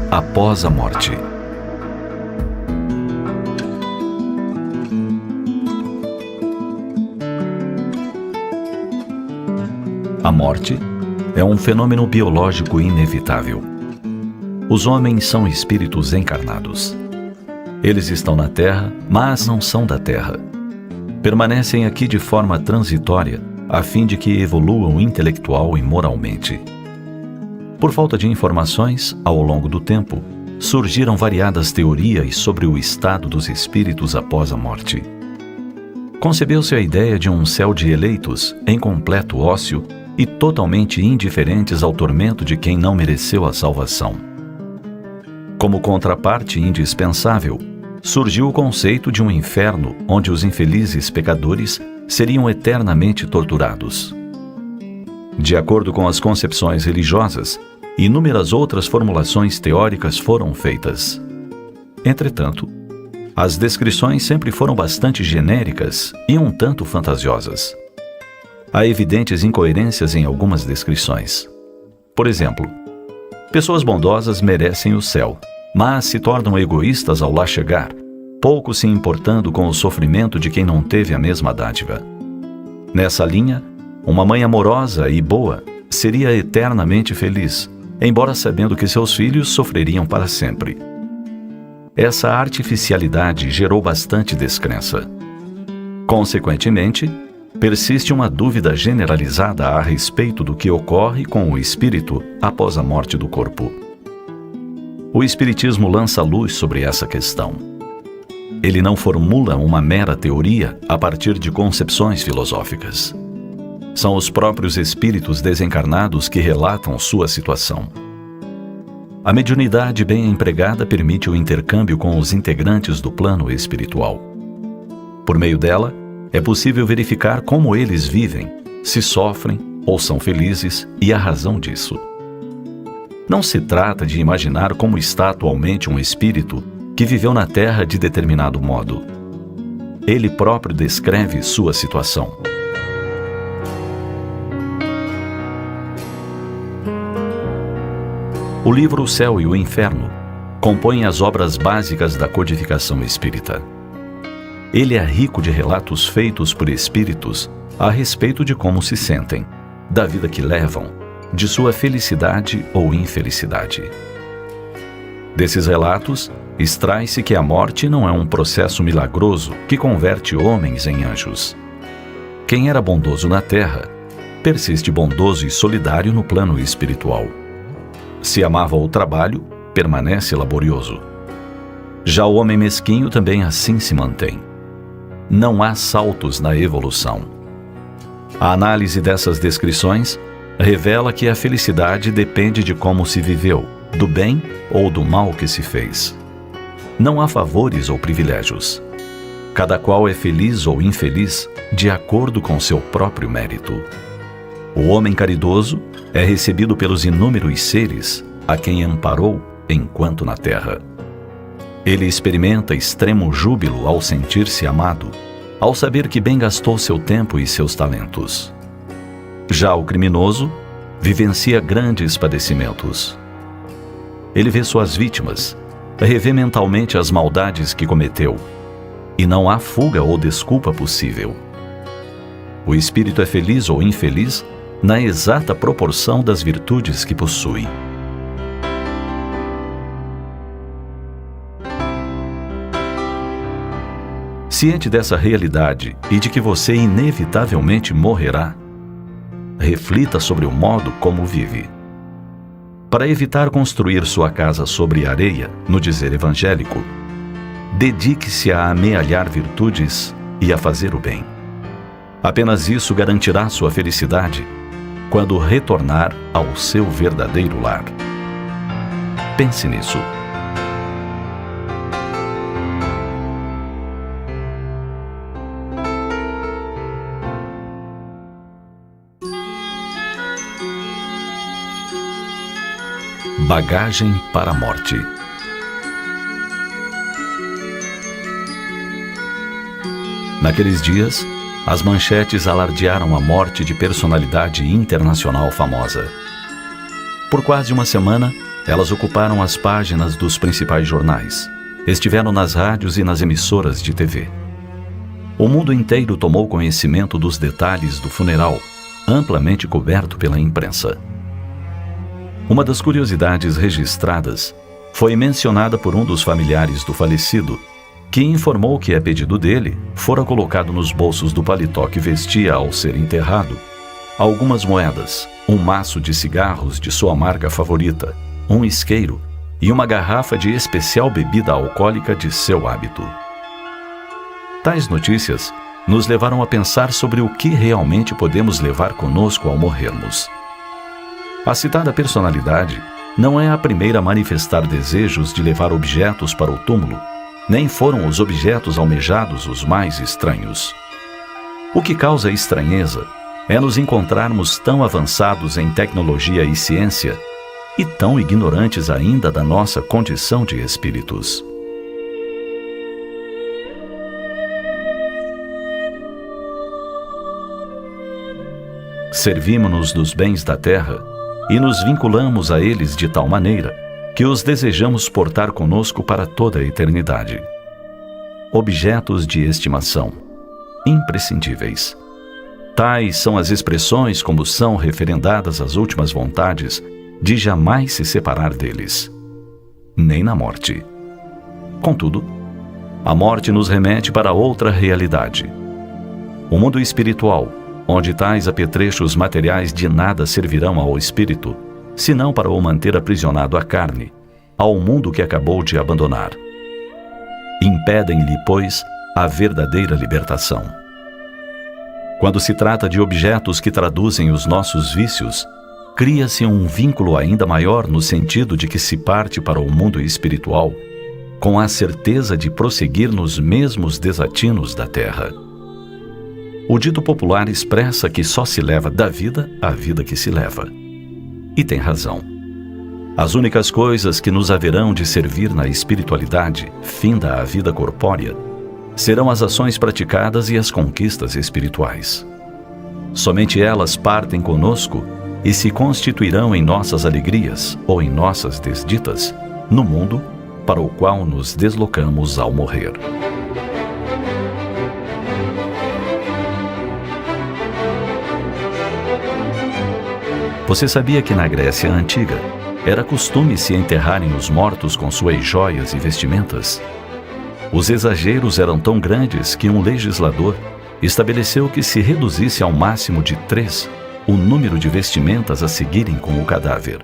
Após a morte. A morte é um fenômeno biológico inevitável. Os homens são espíritos encarnados. Eles estão na Terra, mas não são da Terra. Permanecem aqui de forma transitória, a fim de que evoluam intelectual e moralmente. Por falta de informações, ao longo do tempo, surgiram variadas teorias sobre o estado dos espíritos após a morte. Concebeu-se a ideia de um céu de eleitos, em completo ócio e totalmente indiferentes ao tormento de quem não mereceu a salvação. Como contraparte indispensável, surgiu o conceito de um inferno onde os infelizes pecadores seriam eternamente torturados. De acordo com as concepções religiosas, inúmeras outras formulações teóricas foram feitas. Entretanto, as descrições sempre foram bastante genéricas e um tanto fantasiosas. Há evidentes incoerências em algumas descrições. Por exemplo, pessoas bondosas merecem o céu, mas se tornam egoístas ao lá chegar, pouco se importando com o sofrimento de quem não teve a mesma dádiva. Nessa linha, uma mãe amorosa e boa seria eternamente feliz, embora sabendo que seus filhos sofreriam para sempre. Essa artificialidade gerou bastante descrença. Consequentemente, persiste uma dúvida generalizada a respeito do que ocorre com o espírito após a morte do corpo. O Espiritismo lança luz sobre essa questão. Ele não formula uma mera teoria a partir de concepções filosóficas. São os próprios espíritos desencarnados que relatam sua situação. A mediunidade bem empregada permite o intercâmbio com os integrantes do plano espiritual. Por meio dela, é possível verificar como eles vivem, se sofrem ou são felizes e a razão disso. Não se trata de imaginar como está atualmente um espírito que viveu na Terra de determinado modo. Ele próprio descreve sua situação. O livro O Céu e o Inferno compõe as obras básicas da codificação espírita. Ele é rico de relatos feitos por espíritos a respeito de como se sentem, da vida que levam, de sua felicidade ou infelicidade. Desses relatos, extrai-se que a morte não é um processo milagroso que converte homens em anjos. Quem era bondoso na terra, persiste bondoso e solidário no plano espiritual. Se amava o trabalho, permanece laborioso. Já o homem mesquinho também assim se mantém. Não há saltos na evolução. A análise dessas descrições revela que a felicidade depende de como se viveu, do bem ou do mal que se fez. Não há favores ou privilégios. Cada qual é feliz ou infeliz de acordo com seu próprio mérito. O homem caridoso é recebido pelos inúmeros seres a quem amparou enquanto na terra. Ele experimenta extremo júbilo ao sentir-se amado, ao saber que bem gastou seu tempo e seus talentos. Já o criminoso vivencia grandes padecimentos. Ele vê suas vítimas, revê mentalmente as maldades que cometeu, e não há fuga ou desculpa possível. O espírito é feliz ou infeliz na exata proporção das virtudes que possui. Ciente dessa realidade e de que você inevitavelmente morrerá, reflita sobre o modo como vive. Para evitar construir sua casa sobre areia, no dizer evangélico, dedique-se a amealhar virtudes e a fazer o bem. Apenas isso garantirá sua felicidade quando retornar ao seu verdadeiro lar. Pense nisso. Bagagem para a morte. Naqueles dias, as manchetes alardearam a morte de personalidade internacional famosa. Por quase uma semana, elas ocuparam as páginas dos principais jornais. Estiveram nas rádios e nas emissoras de TV. O mundo inteiro tomou conhecimento dos detalhes do funeral, amplamente coberto pela imprensa. Uma das curiosidades registradas foi mencionada por um dos familiares do falecido, que informou que, a pedido dele, fora colocado nos bolsos do paletó que vestia ao ser enterrado algumas moedas, um maço de cigarros de sua marca favorita, um isqueiro e uma garrafa de especial bebida alcoólica de seu hábito. Tais notícias nos levaram a pensar sobre o que realmente podemos levar conosco ao morrermos. A citada personalidade não é a primeira a manifestar desejos de levar objetos para o túmulo, nem foram os objetos almejados os mais estranhos. O que causa estranheza é nos encontrarmos tão avançados em tecnologia e ciência e tão ignorantes ainda da nossa condição de espíritos. Servimos-nos dos bens da terra e nos vinculamos a eles de tal maneira que os desejamos portar conosco para toda a eternidade. Objetos de estimação, imprescindíveis. Tais são as expressões como são referendadas às últimas vontades de jamais se separar deles, nem na morte. Contudo, a morte nos remete para outra realidade. O mundo espiritual, onde tais apetrechos materiais de nada servirão ao espírito, senão para o manter aprisionado à carne, ao mundo que acabou de abandonar. Impedem-lhe, pois, a verdadeira libertação. Quando se trata de objetos que traduzem os nossos vícios, cria-se um vínculo ainda maior no sentido de que se parte para o mundo espiritual com a certeza de prosseguir nos mesmos desatinos da terra. O dito popular expressa que só se leva da vida a vida que se leva. E tem razão. As únicas coisas que nos haverão de servir na espiritualidade, finda a vida corpórea, serão as ações praticadas e as conquistas espirituais. Somente elas partem conosco e se constituirão em nossas alegrias ou em nossas desditas, no mundo para o qual nos deslocamos ao morrer. Você sabia que na Grécia Antiga era costume se enterrarem os mortos com suas joias e vestimentas? Os exageros eram tão grandes que um legislador estabeleceu que se reduzisse ao máximo de 3 o número de vestimentas a seguirem com o cadáver.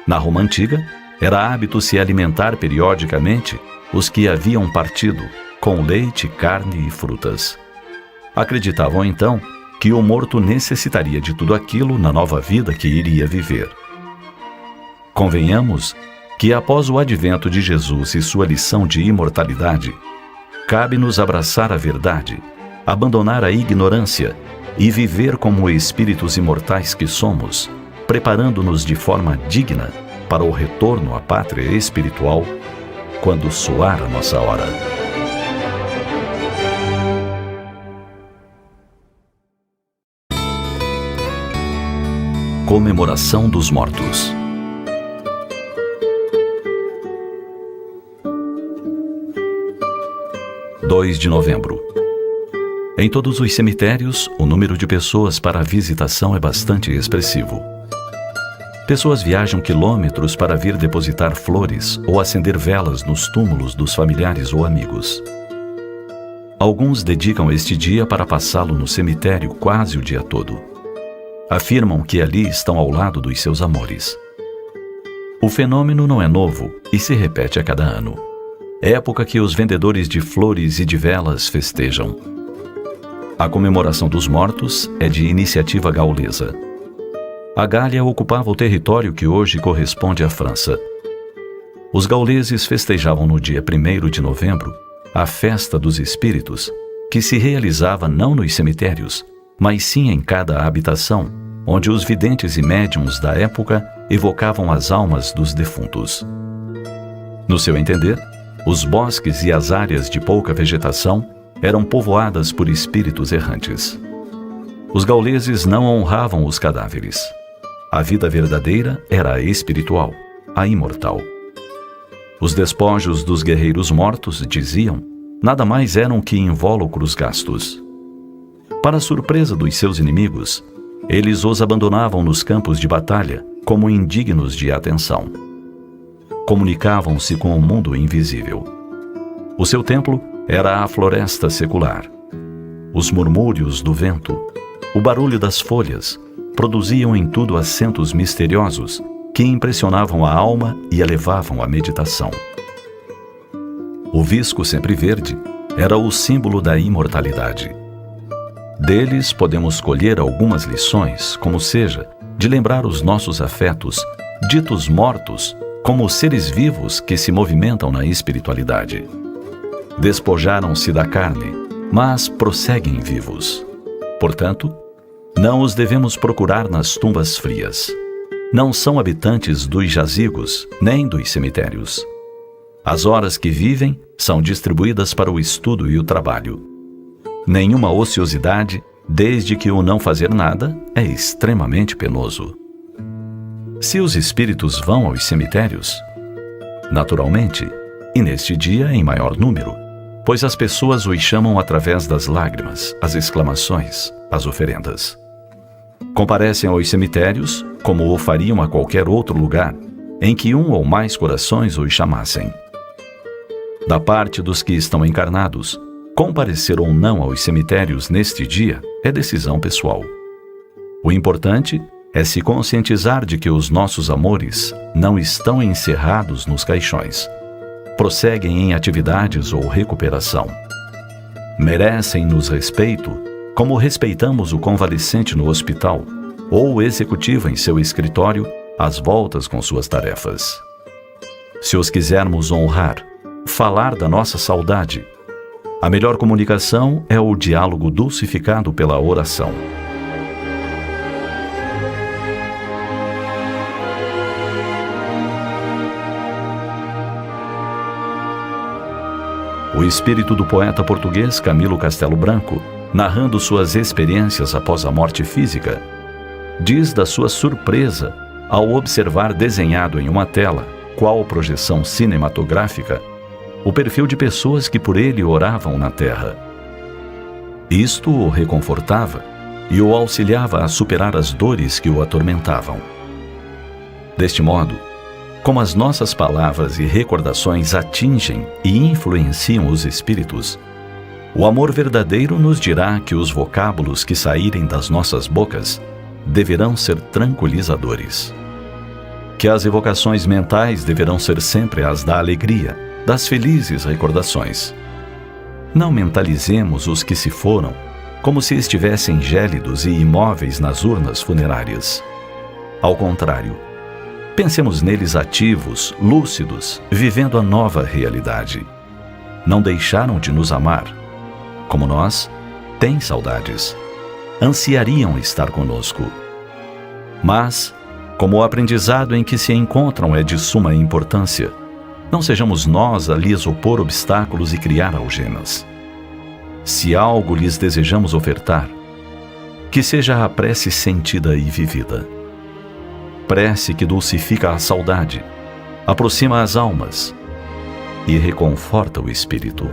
Na Roma Antiga, era hábito se alimentar periodicamente os que haviam partido, com leite, carne e frutas. Acreditavam então que o morto necessitaria de tudo aquilo na nova vida que iria viver. Convenhamos que após o advento de Jesus e sua lição de imortalidade, cabe-nos abraçar a verdade, abandonar a ignorância e viver como espíritos imortais que somos, preparando-nos de forma digna para o retorno à pátria espiritual quando soar a nossa hora. Comemoração dos mortos. (2 de novembro). Em todos os cemitérios, o número de pessoas para a visitação é bastante expressivo. Pessoas viajam quilômetros para vir depositar flores ou acender velas nos túmulos dos familiares ou amigos. Alguns dedicam este dia para passá-lo no cemitério quase o dia todo. Afirmam que ali estão ao lado dos seus amores. O fenômeno não é novo e se repete a cada ano. Época que os vendedores de flores e de velas festejam. A comemoração dos mortos é de iniciativa gaulesa. A Gália ocupava o território que hoje corresponde à França. Os gauleses festejavam no dia 1º de novembro a festa dos espíritos, que se realizava não nos cemitérios, mas sim em cada habitação, onde os videntes e médiuns da época evocavam as almas dos defuntos. No seu entender, os bosques e as áreas de pouca vegetação eram povoadas por espíritos errantes. Os gauleses não honravam os cadáveres. A vida verdadeira era a espiritual, a imortal. Os despojos dos guerreiros mortos, diziam, nada mais eram que invólucros gastos. Para a surpresa dos seus inimigos, eles os abandonavam nos campos de batalha como indignos de atenção. Comunicavam-se com o mundo invisível. O seu templo era a floresta secular. Os murmúrios do vento, o barulho das folhas, produziam em tudo acentos misteriosos que impressionavam a alma e elevavam a meditação. O visco sempre verde era o símbolo da imortalidade. Deles podemos colher algumas lições, como seja, de lembrar os nossos afetos, ditos mortos, como seres vivos que se movimentam na espiritualidade. Despojaram-se da carne, mas prosseguem vivos. Portanto, não os devemos procurar nas tumbas frias. Não são habitantes dos jazigos, nem dos cemitérios. As horas que vivem são distribuídas para o estudo e o trabalho. Nenhuma ociosidade, desde que o não fazer nada, é extremamente penoso. Se os espíritos vão aos cemitérios, naturalmente, e neste dia em maior número, pois as pessoas os chamam através das lágrimas, as exclamações, as oferendas. Comparecem aos cemitérios como o fariam a qualquer outro lugar em que um ou mais corações os chamassem. Da parte dos que estão encarnados, comparecer ou não aos cemitérios neste dia é decisão pessoal. O importante é se conscientizar de que os nossos amores não estão encerrados nos caixões. Prosseguem em atividades ou recuperação. Merecem-nos respeito, como respeitamos o convalescente no hospital ou o executivo em seu escritório às voltas com suas tarefas. Se os quisermos honrar, falar da nossa saudade, a melhor comunicação é o diálogo dulcificado pela oração. O espírito do poeta português Camilo Castelo Branco, narrando suas experiências após a morte física, diz da sua surpresa ao observar desenhado em uma tela, qual projeção cinematográfica, o perfil de pessoas que por ele oravam na terra. Isto o reconfortava e o auxiliava a superar as dores que o atormentavam. Deste modo, como as nossas palavras e recordações atingem e influenciam os espíritos, o amor verdadeiro nos dirá que os vocábulos que saírem das nossas bocas deverão ser tranquilizadores. Que as evocações mentais deverão ser sempre as da alegria, das felizes recordações. Não mentalizemos os que se foram como se estivessem gélidos e imóveis nas urnas funerárias. Ao contrário, pensemos neles ativos, lúcidos, vivendo a nova realidade. Não deixaram de nos amar. Como nós, têm saudades. Ansiariam estar conosco. Mas, como o aprendizado em que se encontram é de suma importância, não sejamos nós a lhes opor obstáculos e criar algemas. Se algo lhes desejamos ofertar, que seja a prece sentida e vivida. Prece que dulcifica a saudade, aproxima as almas e reconforta o espírito.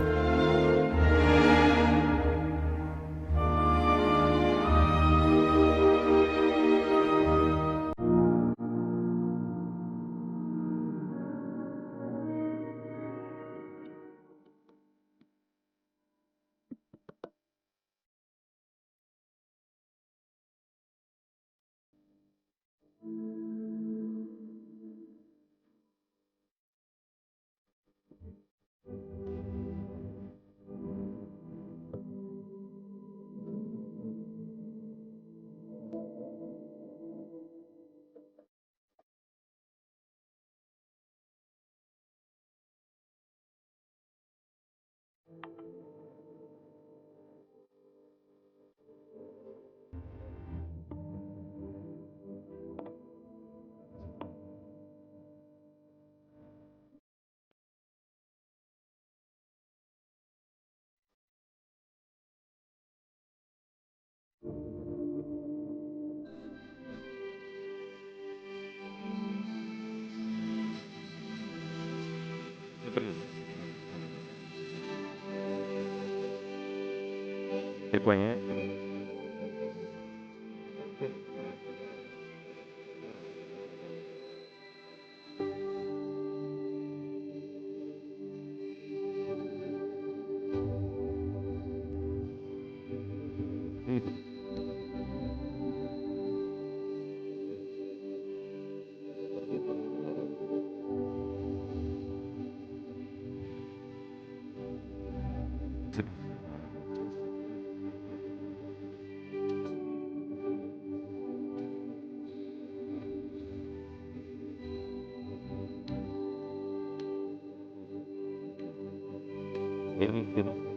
conhece? Uhum. Ele entendeu.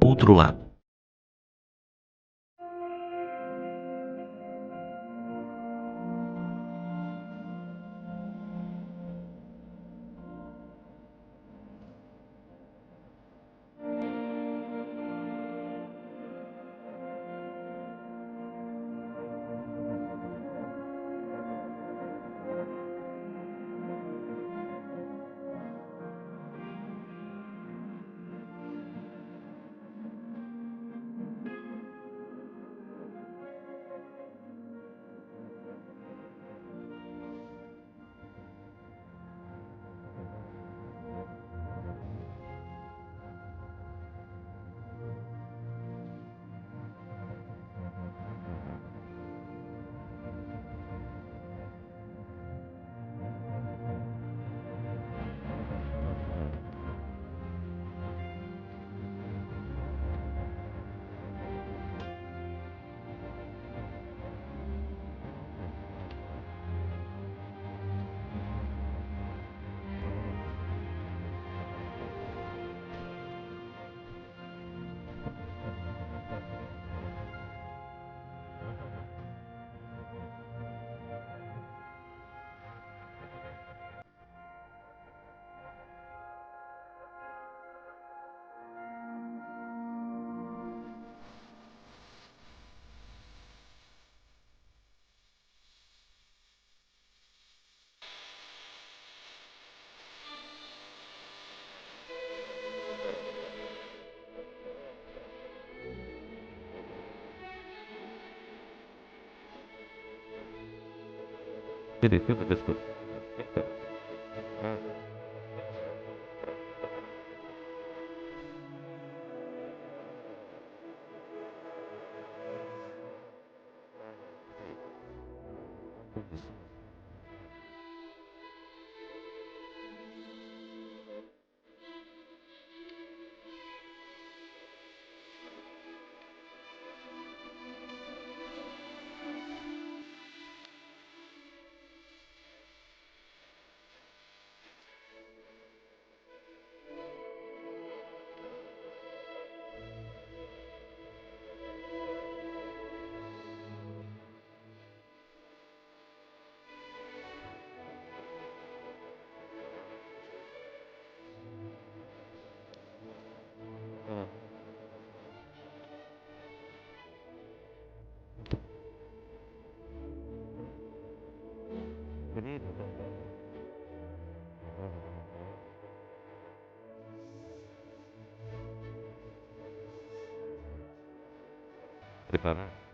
Outro lado. Interessante das coisas. Preparar.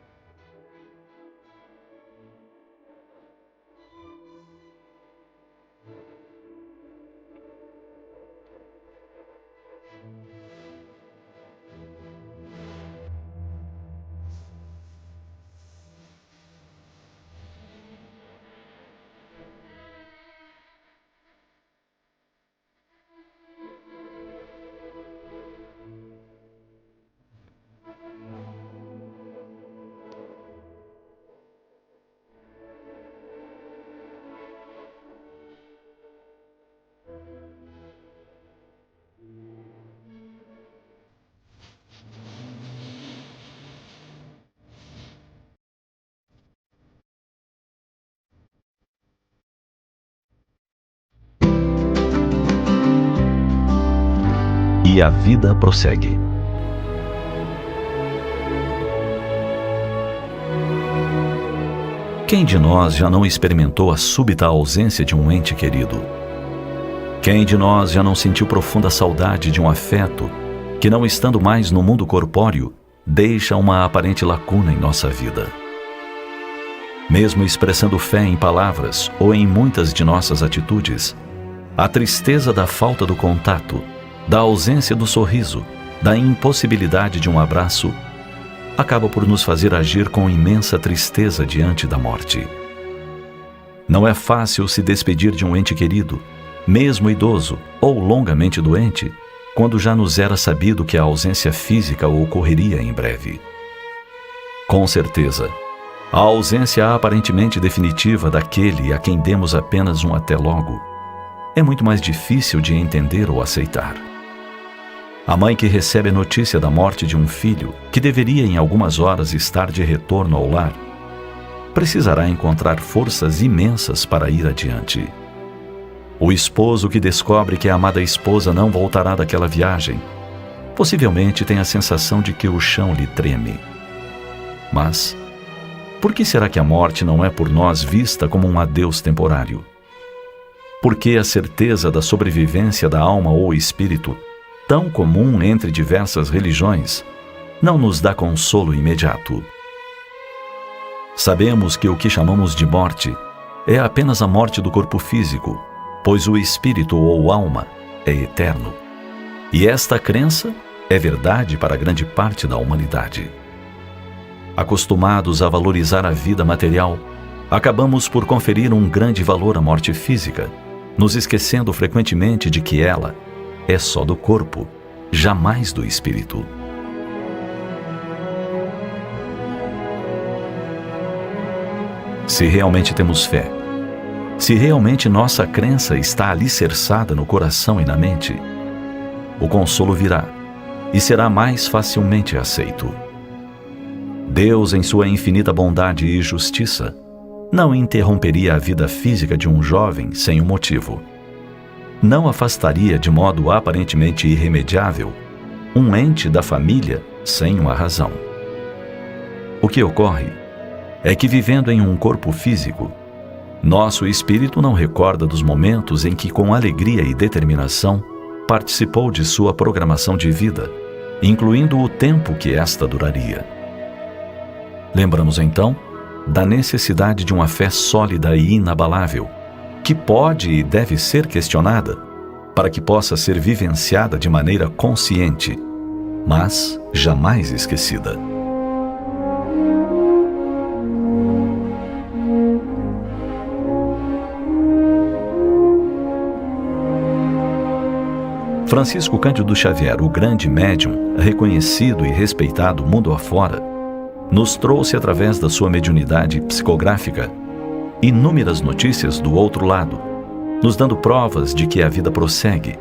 E a vida prossegue. Quem de nós já não experimentou a súbita ausência de um ente querido? Quem de nós já não sentiu profunda saudade de um afeto que, não estando mais no mundo corpóreo, deixa uma aparente lacuna em nossa vida? Mesmo expressando fé em palavras ou em muitas de nossas atitudes, a tristeza da falta do contato, da ausência do sorriso, da impossibilidade de um abraço, acaba por nos fazer agir com imensa tristeza diante da morte. Não é fácil se despedir de um ente querido, mesmo idoso ou longamente doente, quando já nos era sabido que a ausência física ocorreria em breve. Com certeza, a ausência aparentemente definitiva daquele a quem demos apenas um até logo é muito mais difícil de entender ou aceitar. A mãe que recebe a notícia da morte de um filho que deveria em algumas horas estar de retorno ao lar, precisará encontrar forças imensas para ir adiante. O esposo que descobre que a amada esposa não voltará daquela viagem, possivelmente tem a sensação de que o chão lhe treme. Mas, por que será que a morte não é por nós vista como um adeus temporário? Por que a certeza da sobrevivência da alma ou espírito, tão comum entre diversas religiões, não nos dá consolo imediato? Sabemos que o que chamamos de morte é apenas a morte do corpo físico, pois o espírito ou alma é eterno. E esta crença é verdade para grande parte da humanidade. Acostumados a valorizar a vida material, acabamos por conferir um grande valor à morte física, nos esquecendo frequentemente de que ela é só do corpo, jamais do espírito. Se realmente temos fé, se realmente nossa crença está alicerçada no coração e na mente, o consolo virá e será mais facilmente aceito. Deus, em sua infinita bondade e justiça, não interromperia a vida física de um jovem sem um motivo. Não afastaria de modo aparentemente irremediável um ente da família sem uma razão. O que ocorre é que, vivendo em um corpo físico, nosso espírito não recorda dos momentos em que, com alegria e determinação, participou de sua programação de vida, incluindo o tempo que esta duraria. Lembramos então da necessidade de uma fé sólida e inabalável, que pode e deve ser questionada, para que possa ser vivenciada de maneira consciente, mas jamais esquecida. Francisco Cândido Xavier, o grande médium, reconhecido e respeitado mundo afora, nos trouxe através da sua mediunidade psicográfica inúmeras notícias do outro lado, nos dando provas de que a vida prossegue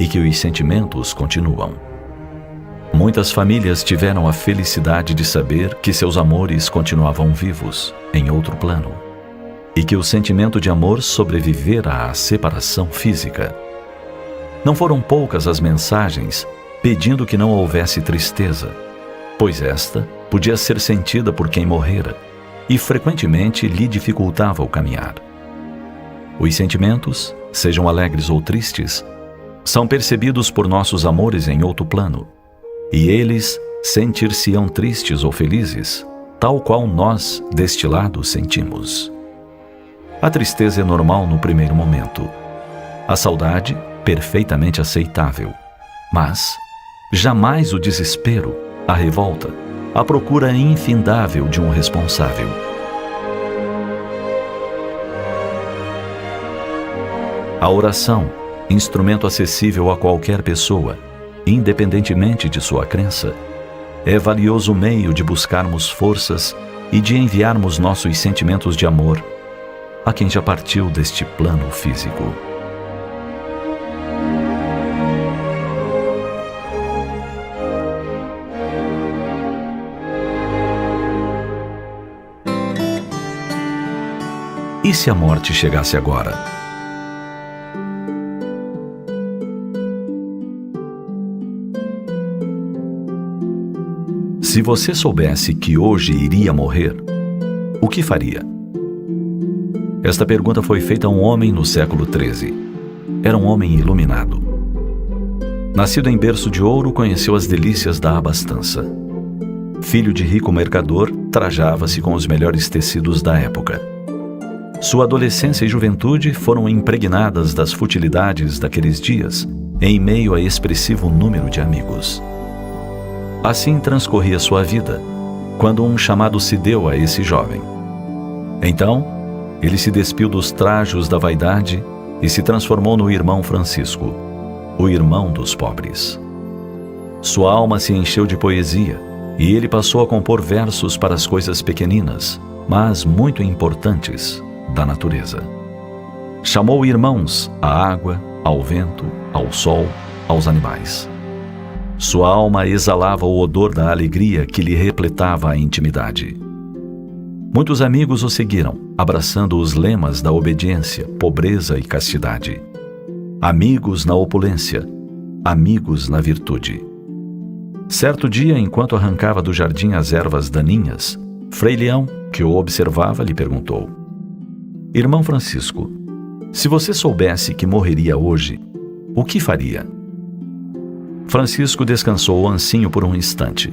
e que os sentimentos continuam. Muitas famílias tiveram a felicidade de saber que seus amores continuavam vivos em outro plano e que o sentimento de amor sobrevivera à separação física. Não foram poucas as mensagens pedindo que não houvesse tristeza, pois esta podia ser sentida por quem morrera e frequentemente lhe dificultava o caminhar. Os sentimentos, sejam alegres ou tristes, são percebidos por nossos amores em outro plano, e eles sentir-se-ão tristes ou felizes, tal qual nós, deste lado, sentimos. A tristeza é normal no primeiro momento. A saudade, perfeitamente aceitável. Mas jamais o desespero, a revolta, a procura infindável de um responsável. A oração, instrumento acessível a qualquer pessoa, independentemente de sua crença, é valioso meio de buscarmos forças e de enviarmos nossos sentimentos de amor a quem já partiu deste plano físico. E se a morte chegasse agora? Se você soubesse que hoje iria morrer, o que faria? Esta pergunta foi feita a um homem no século XIII. Era um homem iluminado. Nascido em berço de ouro, conheceu as delícias da abastança. Filho de rico mercador, trajava-se com os melhores tecidos da época. Sua adolescência e juventude foram impregnadas das futilidades daqueles dias, em meio a expressivo número de amigos. Assim transcorria sua vida, quando um chamado se deu a esse jovem. Então, ele se despiu dos trajos da vaidade e se transformou no irmão Francisco, o irmão dos pobres. Sua alma se encheu de poesia e ele passou a compor versos para as coisas pequeninas, mas muito importantes, da natureza. Chamou irmãos à água, ao vento, ao sol, aos animais. Sua alma exalava o odor da alegria que lhe repletava a intimidade. Muitos amigos o seguiram, abraçando os lemas da obediência, pobreza e castidade. Amigos na opulência, amigos na virtude. Certo dia, enquanto arrancava do jardim as ervas daninhas, Frei Leão, que o observava, lhe perguntou: Irmão Francisco, se você soubesse que morreria hoje, o que faria? Francisco descansou o ancinho por um instante.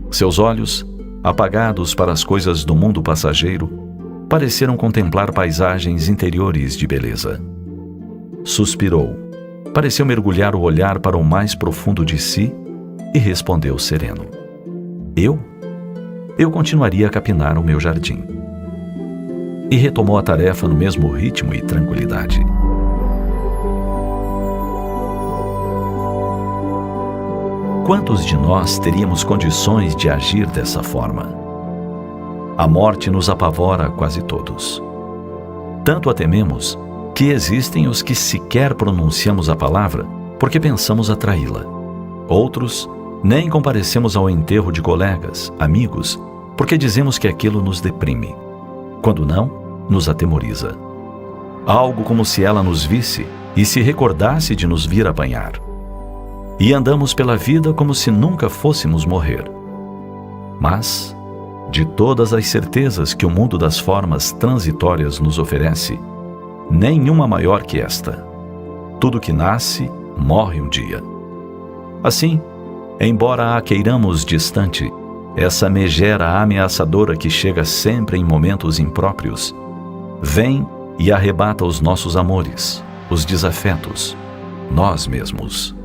Seus olhos, apagados para as coisas do mundo passageiro, pareceram contemplar paisagens interiores de beleza. Suspirou, pareceu mergulhar o olhar para o mais profundo de si e respondeu sereno: Eu continuaria a capinar o meu jardim. E retomou a tarefa no mesmo ritmo e tranquilidade. Quantos de nós teríamos condições de agir dessa forma? A morte nos apavora a quase todos. Tanto a tememos que existem os que sequer pronunciamos a palavra porque pensamos atraí-la. Outros nem comparecemos ao enterro de colegas, amigos, porque dizemos que aquilo nos deprime. Quando não, nos atemoriza. Algo como se ela nos visse e se recordasse de nos vir apanhar. E andamos pela vida como se nunca fôssemos morrer. Mas, de todas as certezas que o mundo das formas transitórias nos oferece, nenhuma maior que esta. Tudo que nasce, morre um dia. Assim, embora a queiramos distante, essa megera ameaçadora que chega sempre em momentos impróprios, vem e arrebata os nossos amores, os desafetos, nós mesmos.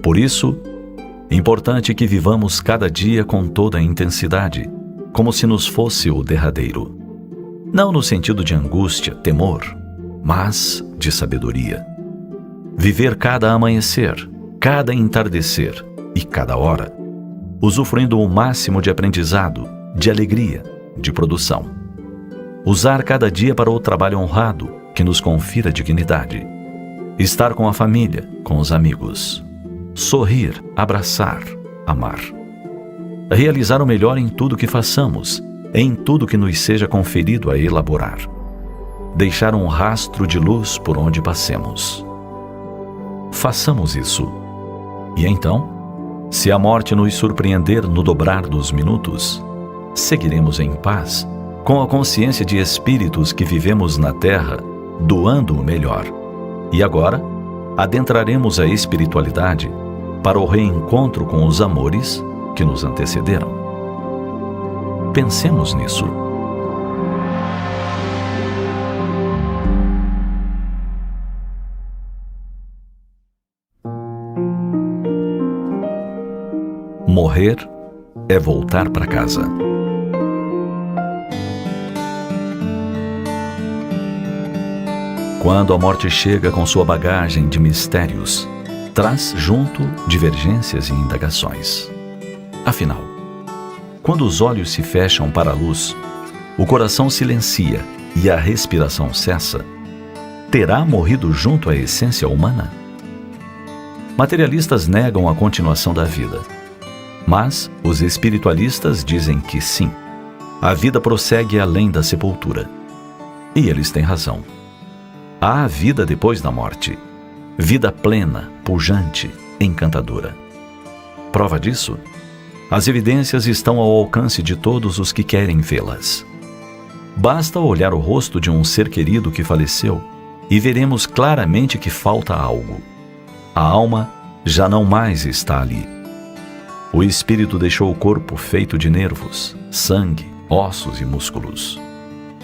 Por isso, importante que vivamos cada dia com toda a intensidade, como se nos fosse o derradeiro. Não no sentido de angústia, temor, mas de sabedoria. Viver cada amanhecer, cada entardecer e cada hora, usufruindo o máximo de aprendizado, de alegria, de produção. Usar cada dia para o trabalho honrado que nos confira dignidade. Estar com a família, com os amigos. Sorrir, abraçar, amar. Realizar o melhor em tudo que façamos, em tudo que nos seja conferido a elaborar. Deixar um rastro de luz por onde passemos. Façamos isso. E então, se a morte nos surpreender no dobrar dos minutos, seguiremos em paz, com a consciência de espíritos que vivemos na Terra, doando o melhor. E agora, adentraremos a espiritualidade para o reencontro com os amores que nos antecederam. Pensemos nisso. Morrer é voltar para casa. Quando a morte chega com sua bagagem de mistérios, traz junto divergências e indagações. Afinal, quando os olhos se fecham para a luz, o coração silencia e a respiração cessa, terá morrido junto à essência humana? Materialistas negam a continuação da vida, mas os espiritualistas dizem que sim, a vida prossegue além da sepultura. E eles têm razão. Há vida depois da morte, vida plena, pujante, encantadora. Prova disso? As evidências estão ao alcance de todos os que querem vê-las. Basta olhar o rosto de um ser querido que faleceu e veremos claramente que falta algo. A alma já não mais está ali. O espírito deixou o corpo feito de nervos, sangue, ossos e músculos.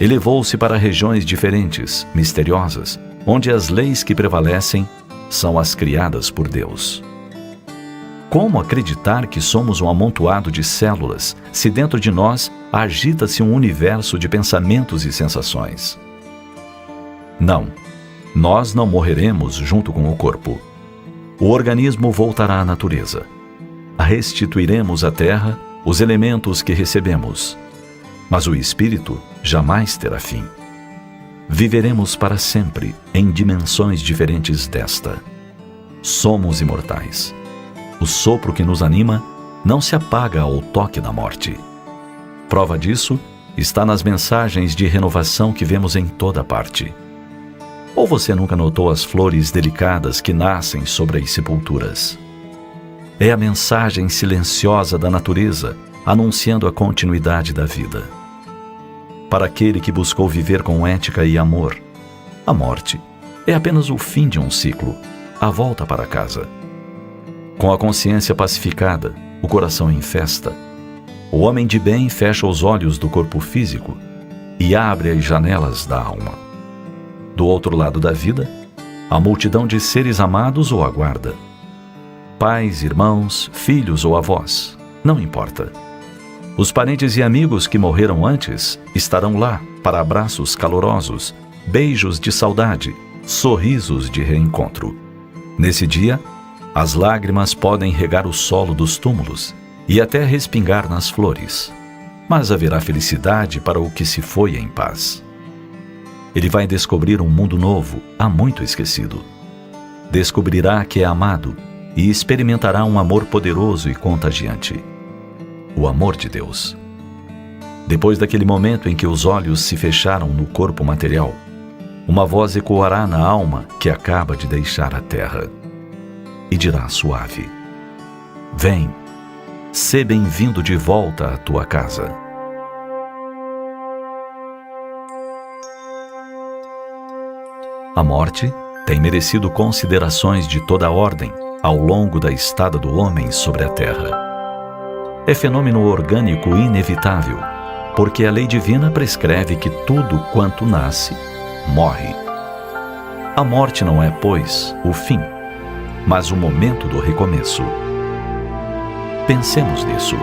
Elevou-se para regiões diferentes, misteriosas, onde as leis que prevalecem são as criadas por Deus. Como acreditar que somos um amontoado de células, se dentro de nós agita-se um universo de pensamentos e sensações? Não, nós não morreremos junto com o corpo. O organismo voltará à natureza. Restituiremos à terra os elementos que recebemos. Mas o espírito jamais terá fim. Viveremos para sempre em dimensões diferentes desta. Somos imortais. O sopro que nos anima não se apaga ao toque da morte. Prova disso está nas mensagens de renovação que vemos em toda parte. Ou você nunca notou as flores delicadas que nascem sobre as sepulturas? É a mensagem silenciosa da natureza anunciando a continuidade da vida. Para aquele que buscou viver com ética e amor, a morte é apenas o fim de um ciclo, a volta para casa. Com a consciência pacificada, o coração em festa, o homem de bem fecha os olhos do corpo físico e abre as janelas da alma. Do outro lado da vida, a multidão de seres amados o aguarda. Pais, irmãos, filhos ou avós, não importa. Os parentes e amigos que morreram antes estarão lá para abraços calorosos, beijos de saudade, sorrisos de reencontro. Nesse dia, as lágrimas podem regar o solo dos túmulos e até respingar nas flores, mas haverá felicidade para o que se foi em paz. Ele vai descobrir um mundo novo, há muito esquecido. Descobrirá que é amado e experimentará um amor poderoso e contagiante. O amor de Deus. Depois daquele momento em que os olhos se fecharam no corpo material, uma voz ecoará na alma que acaba de deixar a terra e dirá suave: vem, sê bem-vindo de volta à tua casa. A morte tem merecido considerações de toda a ordem ao longo da estada do homem sobre a terra. É fenômeno orgânico inevitável, porque a lei divina prescreve que tudo quanto nasce, morre. A morte não é, pois, o fim, mas o momento do recomeço. Pensemos nisso.